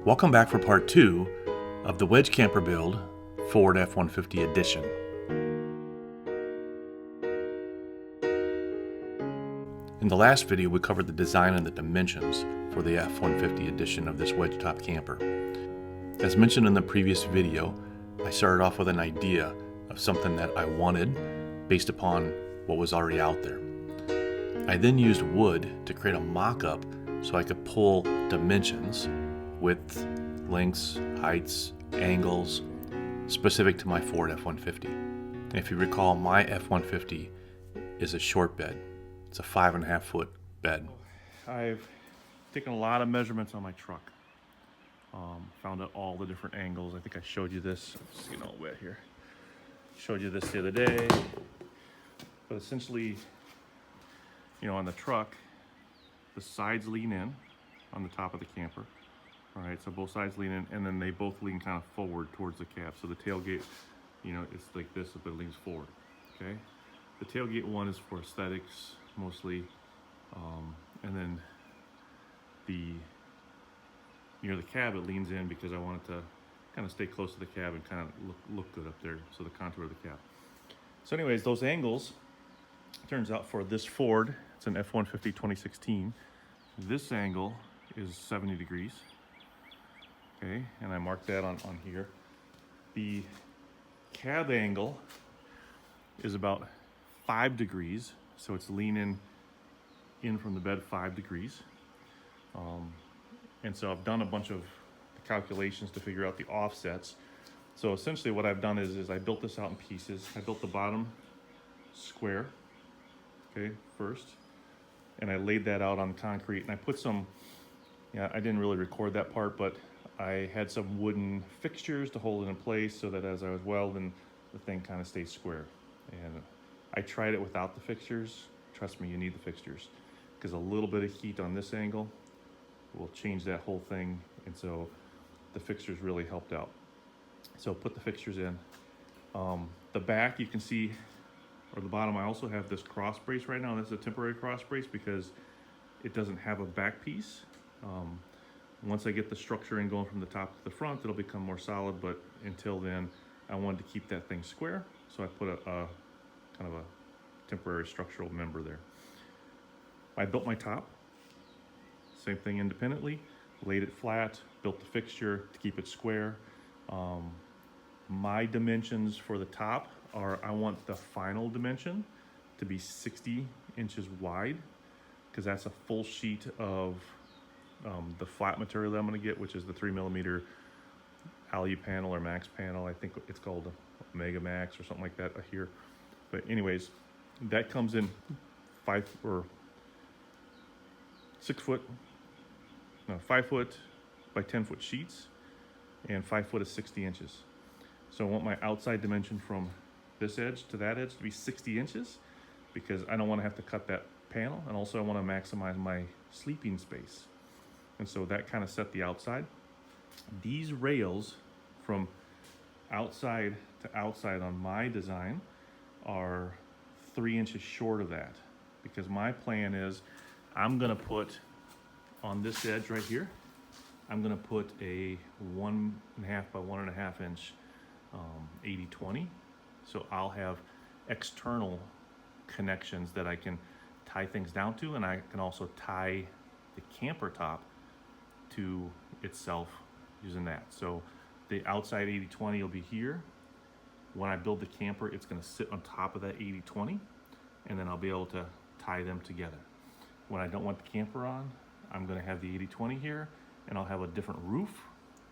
Welcome back for part 2 of the Wedge camper build, Ford F150 edition. In the last video we covered the design and the dimensions for the F150 edition of this wedge top camper. As mentioned in the previous video, I started off with an idea of something that I wanted based upon what was already out there. I then used wood to create a mock-up so I could pull dimensions, width, lengths, heights, angles, specific to my Ford F150. And if you recall, my F150 is a short bed. It's a 5.5 foot bed. I've taken a lot of measurements on my truck. Found out all the different angles. I think I showed you this. It's getting all wet here. Showed you this the other day. But essentially, on the truck, the sides lean in on the top of the camper. All right, so both sides lean in, and then they both lean kind of forward towards the cab. So the tailgate, it's like this, but it leans forward, okay? The tailgate one is for aesthetics, mostly. And then near the cab, it leans in because I want it to kind of stay close to the cab and kind of look good up there, so the contour of the cab. So anyways, those angles, turns out for this Ford, it's an F-150 2016, this angle is 70 degrees. Okay, and I marked that on here. The cab angle is about 5 degrees, so it's leaning in from the bed 5 degrees. And so I've done a bunch of calculations to figure out the offsets. So essentially what I've done is I built this out in pieces. I built the bottom square, okay, first, and I laid that out on concrete, and I put some, I didn't really record that part, but I had some wooden fixtures to hold it in place so that as I was welding, the thing kind of stayed square. And I tried it without the fixtures. Trust me, you need the fixtures, because a little bit of heat on this angle will change that whole thing. And so the fixtures really helped out. So put the fixtures in. The back, you can see, or the bottom, I also have this cross brace right now. This is a temporary cross brace because it doesn't have a back piece. Once I get the structure in going from the top to the front, it'll become more solid, but until then, I wanted to keep that thing square, so I put a kind of a temporary structural member there. I built my top, same thing independently, laid it flat, built the fixture to keep it square. My dimensions for the top are, I want the final dimension to be 60 inches wide, because that's a full sheet of the flat material that I'm going to get, which is the 3mm Alu panel or Max panel. I think it's called Mega Max or something like that here. But anyways, that comes in 5 foot by 10 foot sheets, and 5 foot is 60 inches. So I want my outside dimension from this edge to that edge to be 60 inches because I don't want to have to cut that panel, and also I want to maximize my sleeping space. And so that kind of set the outside. These rails from outside to outside on my design are 3 inches short of that, because my plan is I'm gonna put on this edge right here, I'm gonna put a 1.5 by 1.5 inch 80/20. So I'll have external connections that I can tie things down to, and I can also tie the camper top to itself using that. So the outside 80/20 will be here. When I build the camper, it's going to sit on top of that 80/20, and then I'll be able to tie them together. When I don't want the camper on, I'm going to have the 80/20 here, and I'll have a different roof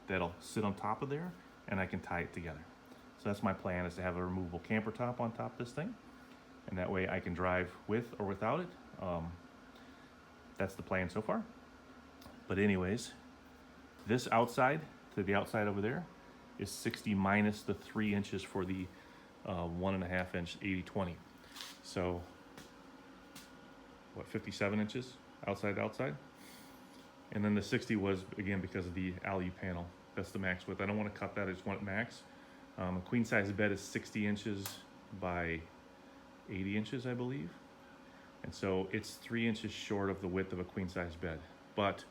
that'll sit on top of there, and I can tie it together. So that's my plan, is to have a removable camper top on top of this thing, and that way I can drive with or without it. That's the plan so far. But anyways, this outside to the outside over there is 60 minus the 3 inches for the 1.5 inch 80/20. So, 57 inches outside to outside? And then the 60 was, again, because of the Alu panel. That's the max width. I don't want to cut that, I just want it max. A queen size bed is 60 inches by 80 inches, I believe. And so it's 3 inches short of the width of a queen size bed. But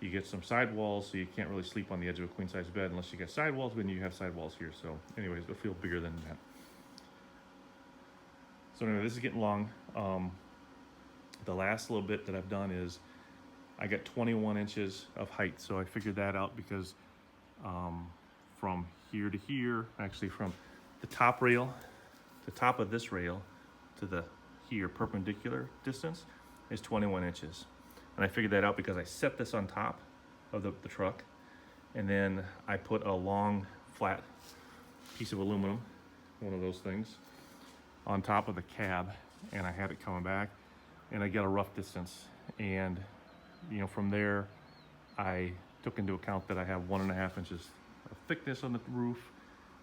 You get some sidewalls, so you can't really sleep on the edge of a queen size bed unless you get sidewalls. When you have sidewalls here, so anyways, it'll feel bigger than that. So anyway, this is getting long. The last little bit that I've done is I got 21 inches of height, so I figured that out because from here to here, actually from the top rail, the top of this rail to the here perpendicular distance is 21 inches. And I figured that out because I set this on top of the truck, and then I put a long flat piece of aluminum, one of those things, on top of the cab, and I had it coming back, and I got a rough distance. And you know, from there I took into account that I have 1.5 inches of thickness on the roof,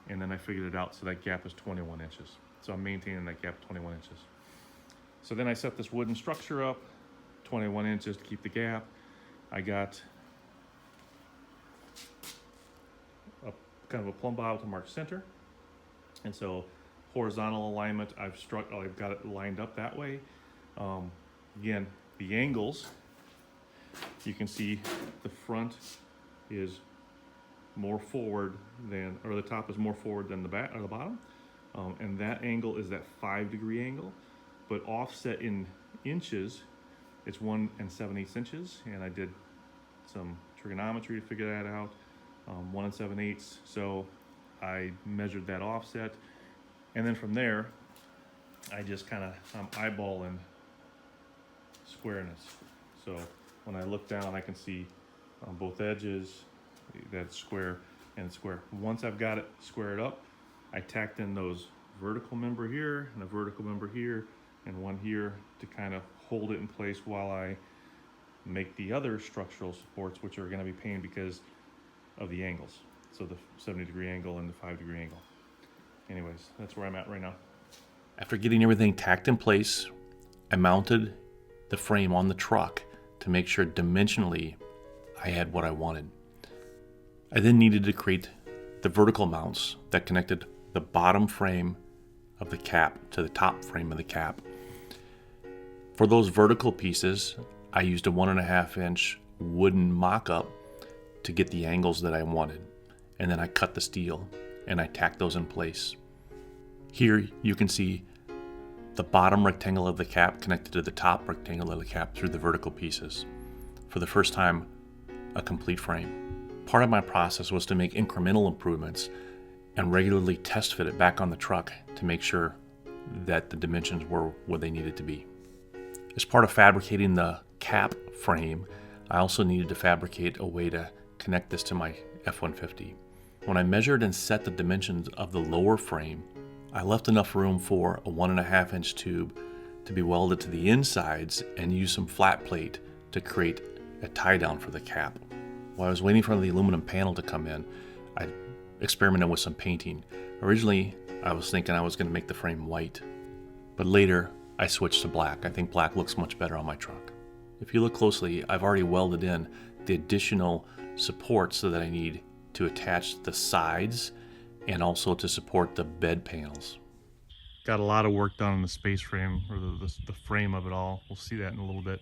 and then I figured it out, so that gap is 21 inches. So I'm maintaining that gap 21 inches. So then I set this wooden structure up 21 inches to keep the gap. I got a kind of a plumb bob to mark center, and so horizontal alignment, I've got it lined up that way. Again, the angles, you can see the front is more forward than, or the top is more forward than the back or the bottom, and that angle is that 5-degree angle, but offset in inches, it's 1 7/8 inches, and I did some trigonometry to figure that out. 1 7/8, so I measured that offset, and then from there I just kind of eyeballing squareness. So when I look down, I can see on both edges that square and square. Once I've got it squared up, I tacked in those vertical member here and a vertical member here and one here to kind of hold it in place while I make the other structural supports, which are going to be pain because of the angles. So the 70-degree angle and the 5-degree angle. Anyways, that's where I'm at right now. After getting everything tacked in place, I mounted the frame on the truck to make sure dimensionally I had what I wanted. I then needed to create the vertical mounts that connected the bottom frame of the cap to the top frame of the cap. For those vertical pieces, I used a 1.5 inch wooden mock-up to get the angles that I wanted, and then I cut the steel and I tacked those in place. Here you can see the bottom rectangle of the cap connected to the top rectangle of the cap through the vertical pieces. For the first time, a complete frame. Part of my process was to make incremental improvements and regularly test fit it back on the truck to make sure that the dimensions were where they needed to be. As part of fabricating the cap frame, I also needed to fabricate a way to connect this to my F-150. When I measured and set the dimensions of the lower frame, I left enough room for a 1.5 inch tube to be welded to the insides and use some flat plate to create a tie down for the cap. While I was waiting for the aluminum panel to come in, I experimented with some painting. Originally, I was thinking I was going to make the frame white, but later I switched to black. I think black looks much better on my truck. If you look closely, I've already welded in the additional supports that I need to attach the sides and also to support the bed panels. Got a lot of work done on the space frame, or the frame of it all. We'll see that in a little bit.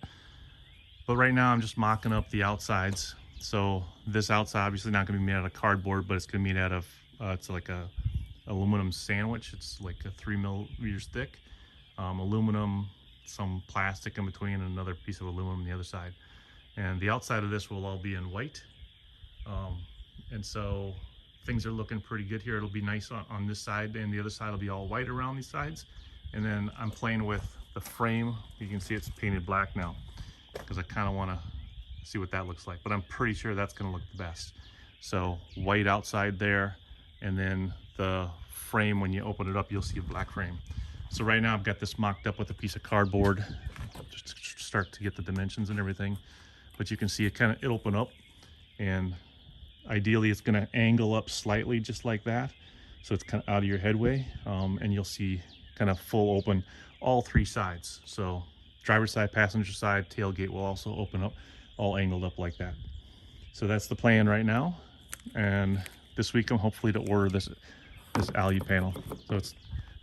But right now I'm just mocking up the outsides. So this outside obviously not going to be made out of cardboard, but it's going to be made out of it's like a aluminum sandwich. It's like a 3 millimeters thick, aluminum, some plastic in between, and another piece of aluminum on the other side. And the outside of this will all be in white, and so things are looking pretty good here. It'll be nice on this side, and the other side will be all white around these sides. And then I'm playing with the frame. You can see it's painted black now because I kind of want to see what that looks like, but I'm pretty sure that's going to look the best. So white outside there, and then the frame, when you open it up, you'll see a black frame. So right now I've got this mocked up with a piece of cardboard just to start to get the dimensions and everything. But you can see it'll open up, and ideally it's going to angle up slightly just like that, so it's kind of out of your headway, and you'll see kind of full open all 3 sides. So driver's side, passenger side, tailgate will also open up, all angled up like that. So that's the plan right now, and this week I'm hopefully to order this alu panel. So it's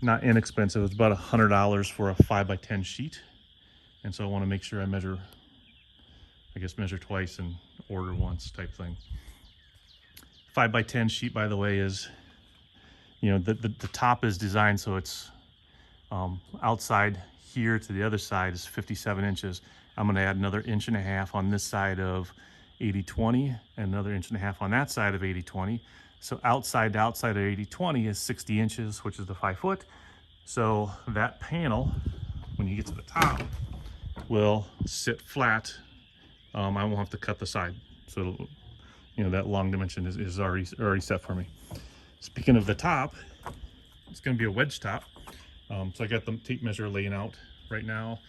not inexpensive. It's about $100 for a 5x10 sheet, and so I want to make sure I measure I guess measure twice and order once type thing. 5x10 sheet, by the way, is, you know, the top is designed so it's outside here to the other side is 57 inches. I'm going to add another 1.5 inches on this side of 80/20 and another 1.5 inches on that side of 80/20. So outside to outside of 80/20 is 60 inches, which is the 5 foot. So that panel, when you get to the top, will sit flat. I won't have to cut the side. So, you know, that long dimension is already set for me. Speaking of the top, it's going to be a wedge top. So I got the tape measure laying out right now.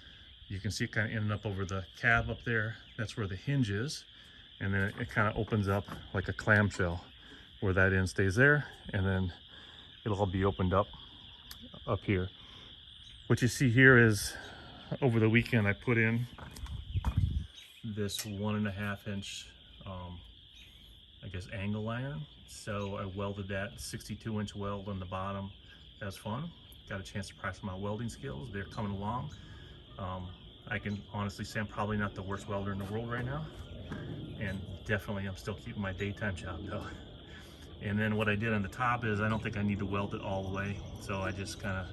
You can see it kind of ending up over the cab up there. That's where the hinge is. And then it kind of opens up like a clamshell where that end stays there. And then it'll all be opened up here. What you see here is over the weekend I put in this 1.5 inch, I guess, angle iron. So I welded that 62-inch weld on the bottom. That was fun. Got a chance to practice my welding skills. They're coming along. I can honestly say I'm probably not the worst welder in the world right now. And definitely I'm still keeping my daytime job though. And then what I did on the top is I don't think I need to weld it all the way. So I just kind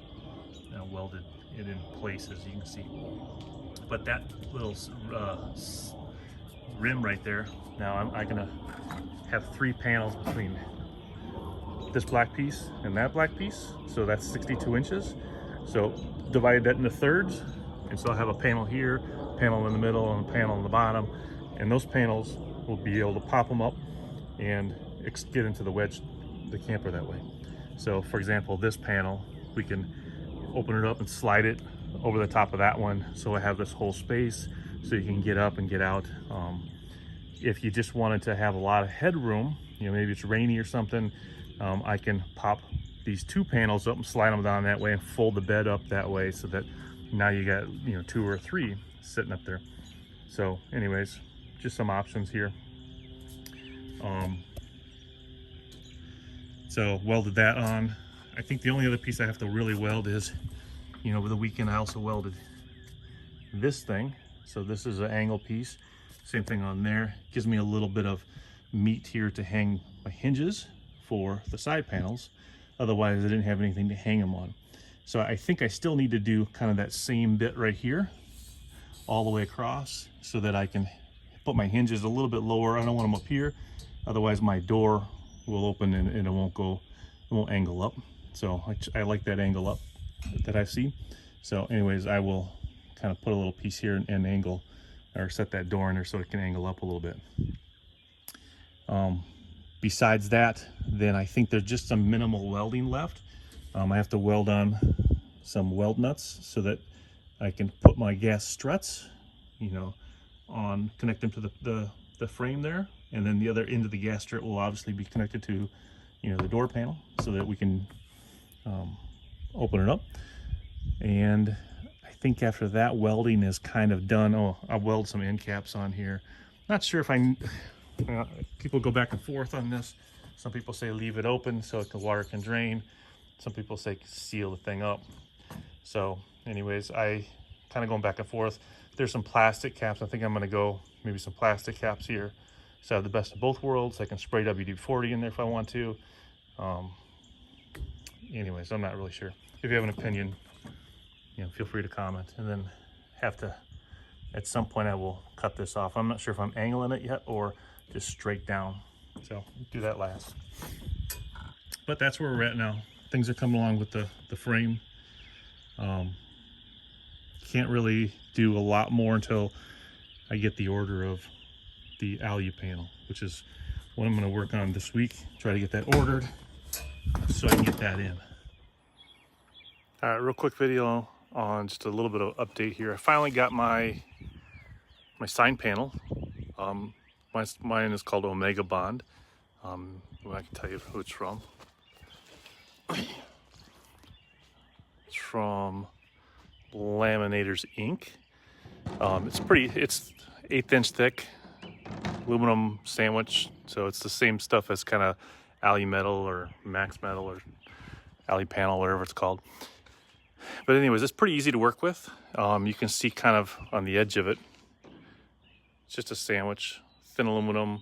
of welded it in place, as you can see. But that little rim right there, now I'm gonna have 3 panels between this black piece and that black piece. So that's 62 inches. So divide that into thirds. And so I'll have a panel here, panel in the middle, and a panel on the bottom. And those panels will be able to pop them up and get into the wedge, the camper that way. So for example, this panel, we can open it up and slide it over the top of that one. So I have this whole space so you can get up and get out. If you just wanted to have a lot of headroom, you know, maybe it's rainy or something, I can pop these 2 panels up and slide them down that way and fold the bed up that way so that now you got, you know, 2 or 3 sitting up there. So anyways, just some options here. So welded that on. I think the only other piece I have to really weld is, you know, over the weekend I also welded this thing. So this is an angle piece. Same thing on there. Gives me a little bit of meat here to hang my hinges for the side panels. Otherwise I didn't have anything to hang them on. So I think I still need to do kind of that same bit right here all the way across so that I can put my hinges a little bit lower. I don't want them up here. Otherwise my door will open and it won't angle up. So I like that angle up that I see. So anyways, I will kind of put a little piece here and angle, or set that door in there so it can angle up a little bit. Besides that, then I think there's just some minimal welding left. I have to weld on some weld nuts so that I can put my gas struts, you know, connect them to the frame there. And then the other end of the gas strut will obviously be connected to, you know, the door panel so that we can open it up. And I think after that, welding is kind of done. Oh, I'll weld some end caps on here. Not sure if people go back and forth on this. Some people say leave it open so the water can drain. Some people say seal the thing up. So anyways, I kind of going back and forth. There's some plastic caps. I think I'm going to go maybe some plastic caps here. So I have the best of both worlds. I can spray WD-40 in there if I want to. Anyways, I'm not really sure. If you have an opinion, you know, feel free to comment. And then at some point I will cut this off. I'm not sure if I'm angling it yet or just straight down. So do that last. But that's where we're at now. Things are coming along with the frame. Can't really do a lot more until I get the order of the alu panel, which is what I'm going to work on this week. Try to get that ordered so I can get that in. All right, real quick video on just a little bit of update here. I finally got my sign panel. Mine is called Omega Bond. I can tell you who it's from. It's from Laminators Inc. It's 1/8 inch thick aluminum sandwich, so it's the same stuff as kind of alu metal or max metal or alu panel, whatever it's called. But anyways, it's pretty easy to work with. You can see kind of on the edge of it, It's just a sandwich, thin aluminum,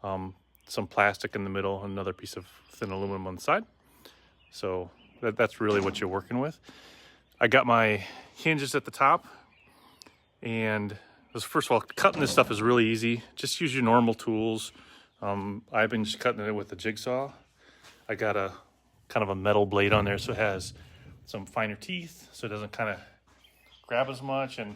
some plastic in the middle, another piece of thin aluminum on the side. So that's really what you're working with. I got my hinges at the top, and first of all, cutting this stuff is really easy. Just use your normal tools. I've been just cutting it with a jigsaw. I got a kind of a metal blade on there, so it has some finer teeth, so it doesn't kind of grab as much, and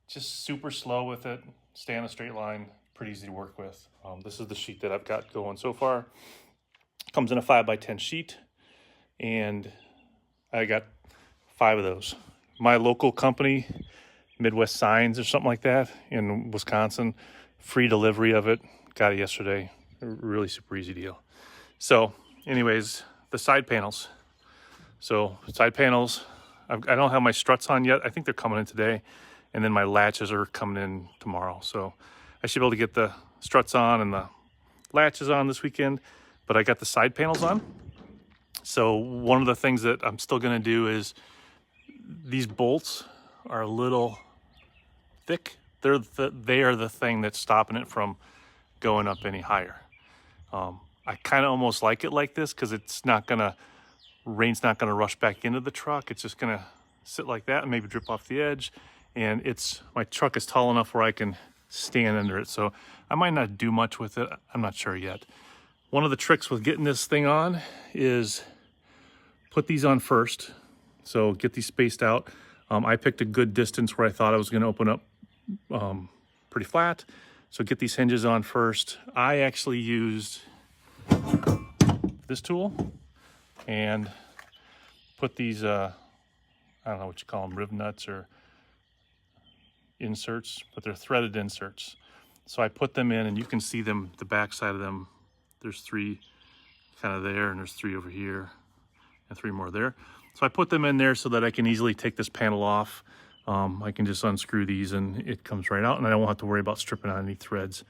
just super slow with it. Stay on a straight line, pretty easy to work with. This is the sheet that I've got going so far. Comes in a 5x10 sheet, and I got 5 of those. My local company, Midwest Signs or something like that in Wisconsin, free delivery of it. Got it yesterday. Really super easy deal. So anyways, the side panels. So side panels, I don't have my struts on yet. I think they're coming in today. And then my latches are coming in tomorrow. So I should be able to get the struts on and the latches on this weekend, but I got the side panels on. So one of the things that I'm still gonna do is, these bolts are a little thick. They are the thing that's stopping it from going up any higher. I kind of almost like it like this because rain's not gonna rush back into the truck. It's just gonna sit like that and maybe drip off the edge. And my truck is tall enough where I can stand under it. So I might not do much with it. I'm not sure yet. One of the tricks with getting this thing on is put these on first. So get these spaced out. I picked a good distance where I thought I was gonna open up pretty flat. So get these hinges on first. I actually used this tool and put these, I don't know what you call them, rib nuts or inserts, but they're threaded inserts. So I put them in, and you can see them, the back side of them. There's 3 kind of there, and there's 3 over here, and 3 more there. So I put them in there so that I can easily take this panel off. I can just unscrew these and it comes right out, and I don't have to worry about stripping out any threads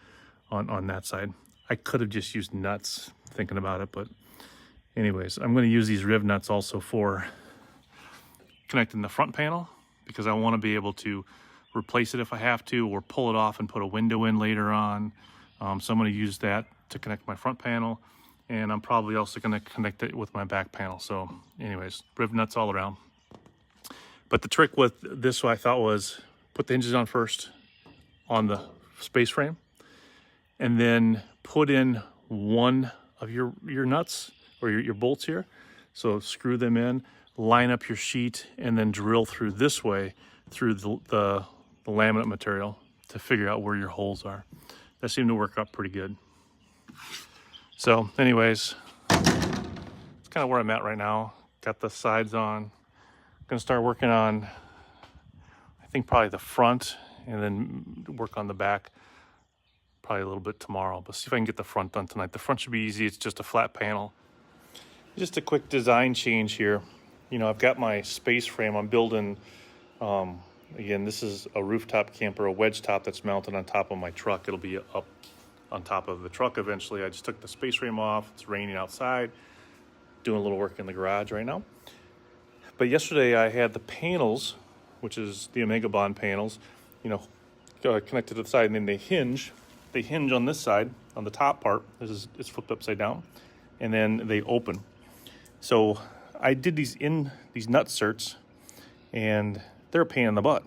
on that side. I could have just used nuts thinking about it, but anyways, I'm going to use these rib nuts also for connecting the front panel, because I want to be able to replace it if I have to, or pull it off and put a window in later on. So I'm going to use that to connect my front panel, and I'm probably also going to connect it with my back panel. So anyways, rib nuts all around. But the trick with this, I thought, was put the hinges on first on the space frame, and then put in one of your nuts or your bolts here. So screw them in, line up your sheet, and then drill through this way through the laminate material to figure out where your holes are. That seemed to work out pretty good. So anyways, it's kind of where I'm at right now. Got the sides on. Gonna start working on, I think, probably the front, and then work on the back probably a little bit tomorrow, but see if I can get the front done tonight. The front should be easy. It's just a flat panel. Just a quick design change here. You know, I've got my space frame. I'm building, again, this is a rooftop camper, a wedge top that's mounted on top of my truck. It'll be up on top of the truck eventually. I just took the space frame off. It's raining outside. Doing a little work in the garage right now. But yesterday I had the panels, which is the Omega Bond panels, you know, connected to the side, and then they hinge. They hinge on this side, on the top part. It's flipped upside down, and then they open. So I did these nut certs, and they're a pain in the butt.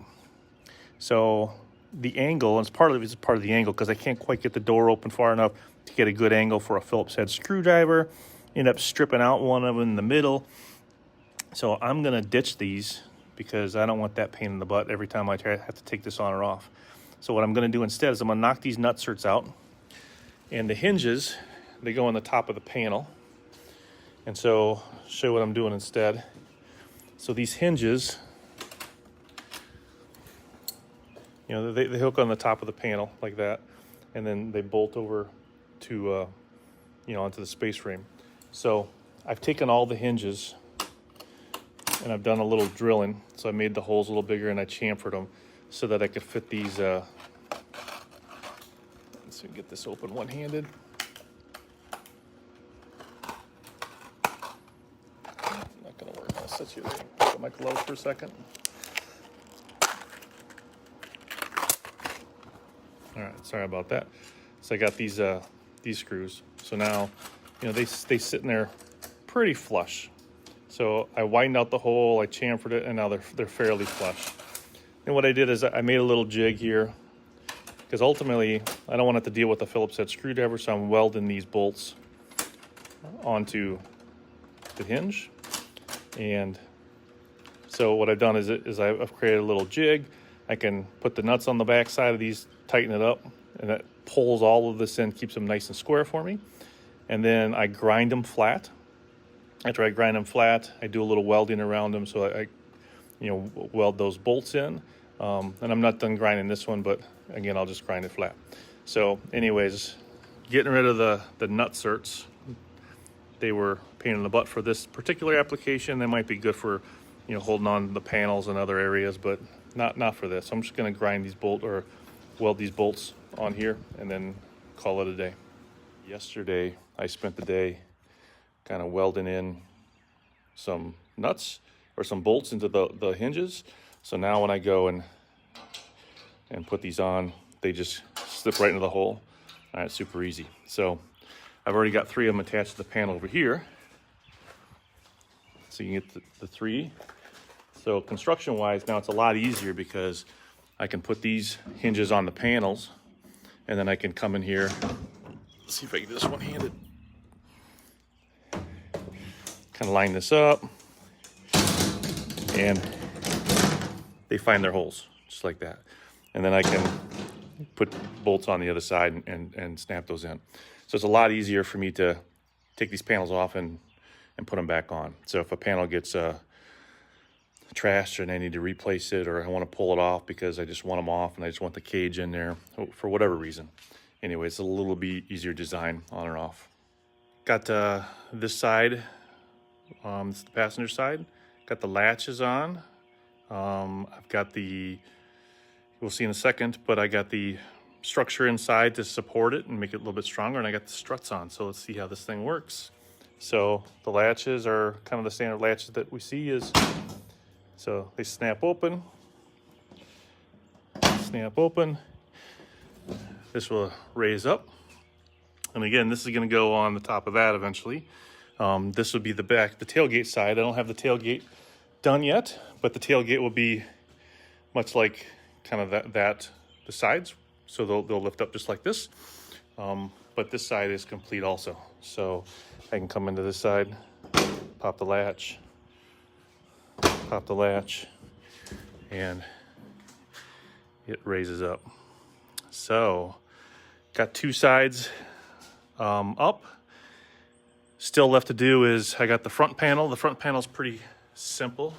So the angle, and it's part of the angle, because I can't quite get the door open far enough to get a good angle for a Phillips head screwdriver. End up stripping out one of them in the middle. So I'm gonna ditch these because I don't want that pain in the butt every time I have to take this on or off. So what I'm gonna do instead is I'm gonna knock these nut certs out, and the hinges, they go on the top of the panel. And so I'll show you what I'm doing instead. So these hinges, you know, they hook on the top of the panel like that, and then they bolt over to, you know, onto the space frame. So I've taken all the hinges and I've done a little drilling. So I made the holes a little bigger, and I chamfered them so that I could fit these. Let's see if we can get this open one-handed. Not gonna work. I'll set you there. Put my gloves for a second. All right, sorry about that. So I got these screws. So now, you know, they sit in there pretty flush. So I widened out the hole, I chamfered it, and now they're fairly flush. And what I did is I made a little jig here, because ultimately I don't want to have to deal with the Phillips head screwdriver, so I'm welding these bolts onto the hinge. And so what I've done is I've created a little jig. I can put the nuts on the back side of these, tighten it up, and that pulls all of this in, keeps them nice and square for me. And then I grind them flat. After I grind them flat, I do a little welding around them, so I weld those bolts in. And I'm not done grinding this one, but again, I'll just grind it flat. So anyways, getting rid of the nut certs. They were a pain in the butt for this particular application. They might be good for, you know, holding on to the panels and other areas, but not for this. I'm just gonna grind these weld these bolts on here and then call it a day. Yesterday, I spent the day kind of welding in some nuts or some bolts into the hinges. So now when I go and put these on, they just slip right into the hole. All right, super easy. So I've already got 3 of them attached to the panel over here. So you can get the 3. So construction-wise, now it's a lot easier because I can put these hinges on the panels, and then I can come in here. Let's see if I can do this one-handed. Kind of line this up, and they find their holes just like that. And then I can put bolts on the other side and snap those in. So it's a lot easier for me to take these panels off and put them back on. So if a panel gets trashed and I need to replace it, or I want to pull it off because I just want them off and I just want the cage in there for whatever reason. Anyway, it's a little bit easier design on or off. Got this side, this is the passenger side. Got the latches on. I've got we'll see in a second, but I got the structure inside to support it and make it a little bit stronger, and I got the struts on. So let's see how this thing works. So the latches are kind of the standard latches that we see so they snap open. This will raise up. And again, this is gonna go on the top of that eventually. This would be the tailgate side. I don't have the tailgate done yet, but the tailgate will be much like kind of the sides. So they'll lift up just like this. But this side is complete also. So I can come into this side, pop the latch, and it raises up. So got 2 sides up. Still left to do is I got the front panel. The front panel is pretty simple.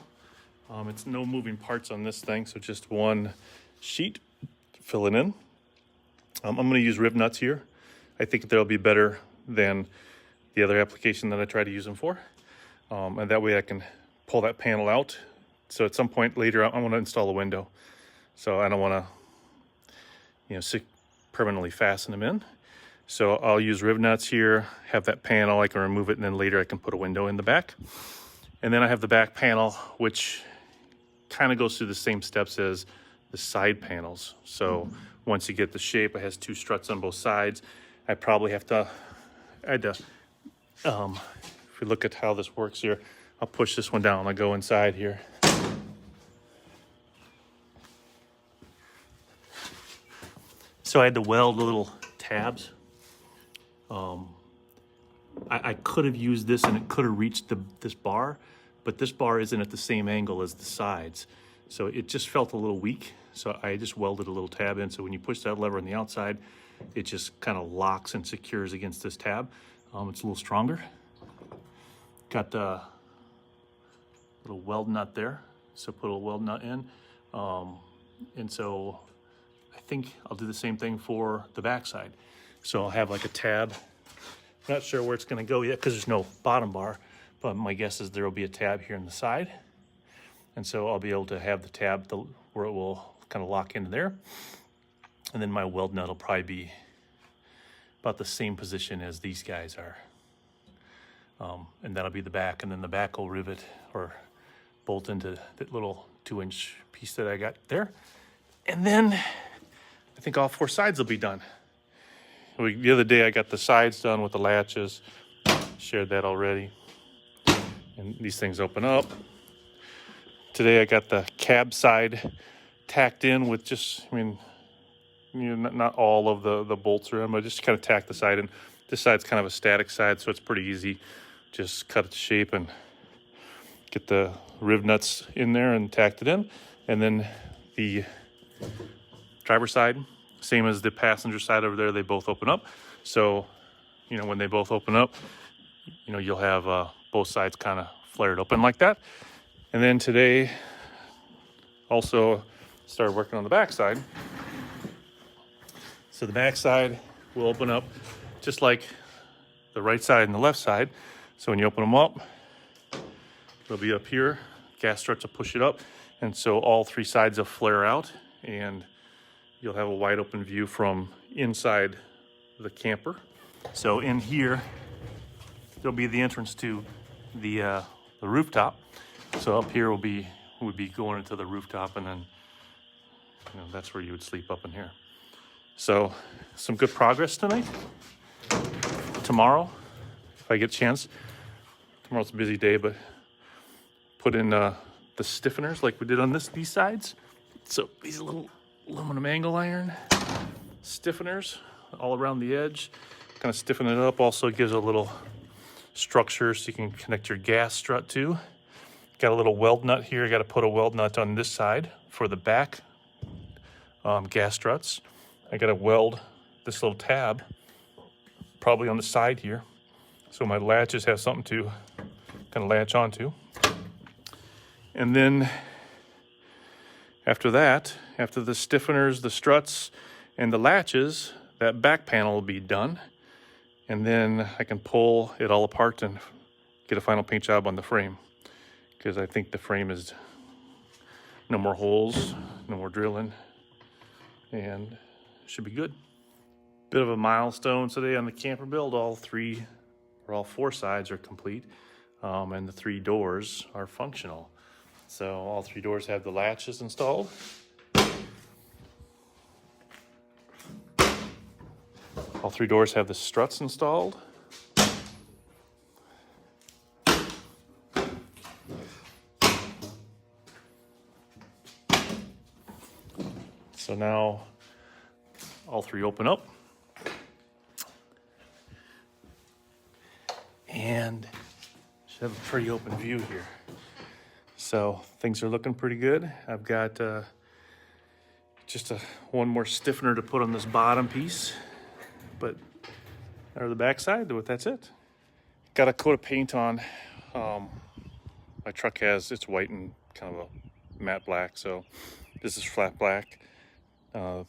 It's no moving parts on this thing, so just one sheet, fill it in. I'm going to use rib nuts here. I think they'll be better than the other application that I try to use them for. And that way I can pull that panel out. So at some point later, I want to install a window. So I don't want to, permanently fasten them in. So I'll use rib nuts here, have that panel, I can remove it, and then later I can put a window in the back. And then I have the back panel, which kind of goes through the same steps as the side panels. So once you get the shape, it has 2 struts on both sides. I probably if we look at how this works here, I'll push this one down, I'll go inside here. So I had to weld little tabs. I could have used this and it could have reached this bar, but this bar isn't at the same angle as the sides. So it just felt a little weak. So I just welded a little tab in. So when you push that lever on the outside, it just kind of locks and secures against this tab. It's a little stronger. Got the little weld nut there. So put a weld nut in. And so I think I'll do the same thing for the backside. So I'll have like a tab. Not sure where it's going to go yet because there's no bottom bar, but my guess is there will be a tab here on the side. And so I'll be able to have the tab where it will kind of lock into there. And then my weld nut will probably be about the same position as these guys are. And that'll be the back, and then the back will rivet or bolt into that little 2-inch piece that I got there. And then I think all 4 sides will be done. The other day I got the sides done with the latches. Shared that already. And these things open up. Today I got the cab side tacked in with just, not all of the bolts are in, but just kind of tack the side in. This side's kind of a static side, so it's pretty easy. Just cut it to shape and get the riv nuts in there and tacked it in. And then the driver's side, same as the passenger side over there, they both open up. So, when they both open up, you'll have both sides kind of flared open like that. And then today, also started working on the back side. So the back side will open up just like the right side and the left side. So when you open them up, they'll be up here. Gas struts will push it up. And so all 3 sides will flare out, and you'll have a wide open view from inside the camper. So in here, there'll be the entrance to the rooftop. So up here would be going into the rooftop, and then that's where you would sleep up in here. So some good progress tonight. Tomorrow, if I get a chance, tomorrow's a busy day, but put in the stiffeners like we did on these sides. So these little aluminum angle iron stiffeners all around the edge, kind of stiffen it up. Also gives a little structure so you can connect your gas strut to. Got a little weld nut here. I got to put a weld nut on this side for the back gas struts. I got to weld this little tab probably on the side here, so my latches have something to kind of latch onto. And then after that, after the stiffeners, the struts, and the latches, that back panel will be done. And then I can pull it all apart and get a final paint job on the frame, because I think the frame is no more holes, no more drilling, and should be good. Bit of a milestone today on the camper build. All 4 sides are complete, and the 3 doors are functional. So all 3 doors have the latches installed. All 3 doors have the struts installed. So now all 3 open up. And should have a pretty open view here. So things are looking pretty good. I've got just one more stiffener to put on this bottom piece, but or the back side, that's it. Got a coat of paint on. My truck it's white and kind of a matte black, so this is flat black. I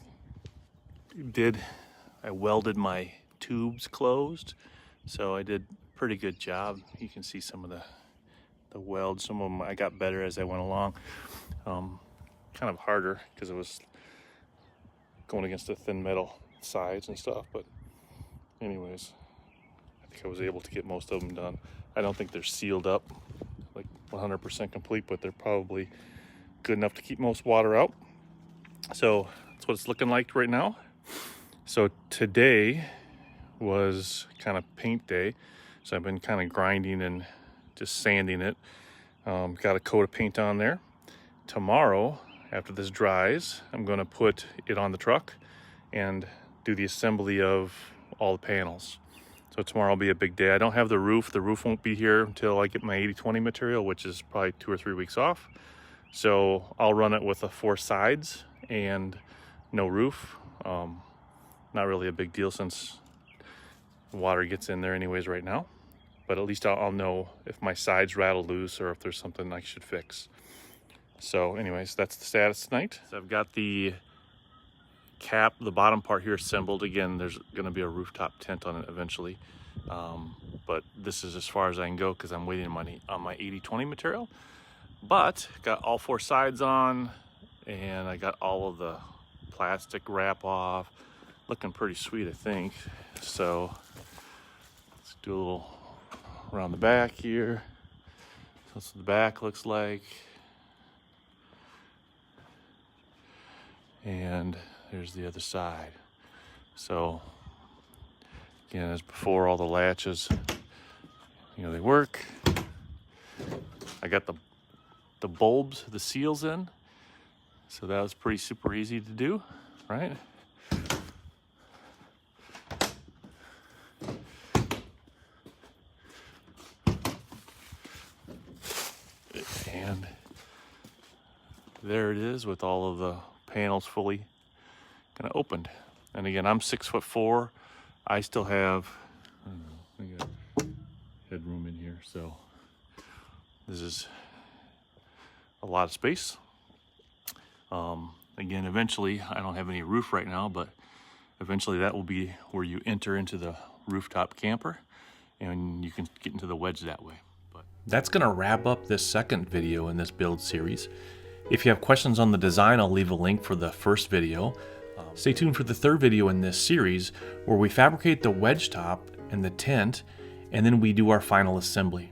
welded my tubes closed, so I did a pretty good job. You can see some of the welds. Some of them I got better as I went along. Kind of harder because it was going against the thin metal sides and stuff, but anyways, I think I was able to get most of them done. I don't think they're sealed up like 100% complete, but they're probably good enough to keep most water out. So that's what it's looking like right now. So today was kind of paint day, so I've been kind of grinding and just sanding it. Got a coat of paint on there. Tomorrow, after this dries, I'm going to put it on the truck and do the assembly of all the panels. So tomorrow will be a big day. I don't have the roof. The roof won't be here until I get my 80/20 material, which is probably 2 or 3 weeks off. So I'll run it with the 4 sides and no roof. Not really a big deal since water gets in there anyways right now. But at least I'll know if my sides rattle loose or if there's something I should fix. So anyways, that's the status tonight. So I've got the cap, the bottom part here assembled. Again, there's going to be a rooftop tent on it eventually. But this is as far as I can go because I'm waiting on my 80/20 material. But got all 4 sides on, and I got all of the plastic wrap off. Looking pretty sweet, I think. So let's do a little around the back here. That's what the back looks like. And there's the other side. So again, as before, all the latches, you know, they work. I got the bulbs, the seals in, so that was pretty super easy to do, right? And there it is with all of the panels fully kind of opened. And again, I'm 6'4". I still have, I don't know, I got headroom in here, so this is a lot of space. Again, eventually, I don't have any roof right now, but eventually that will be where you enter into the rooftop camper, and you can get into the Wedge that way. But that's gonna wrap up this second video in this build series. If you have questions on the design, I'll leave a link for the first video. Stay tuned for the third video in this series, where we fabricate the wedge top and the tent, and then we do our final assembly.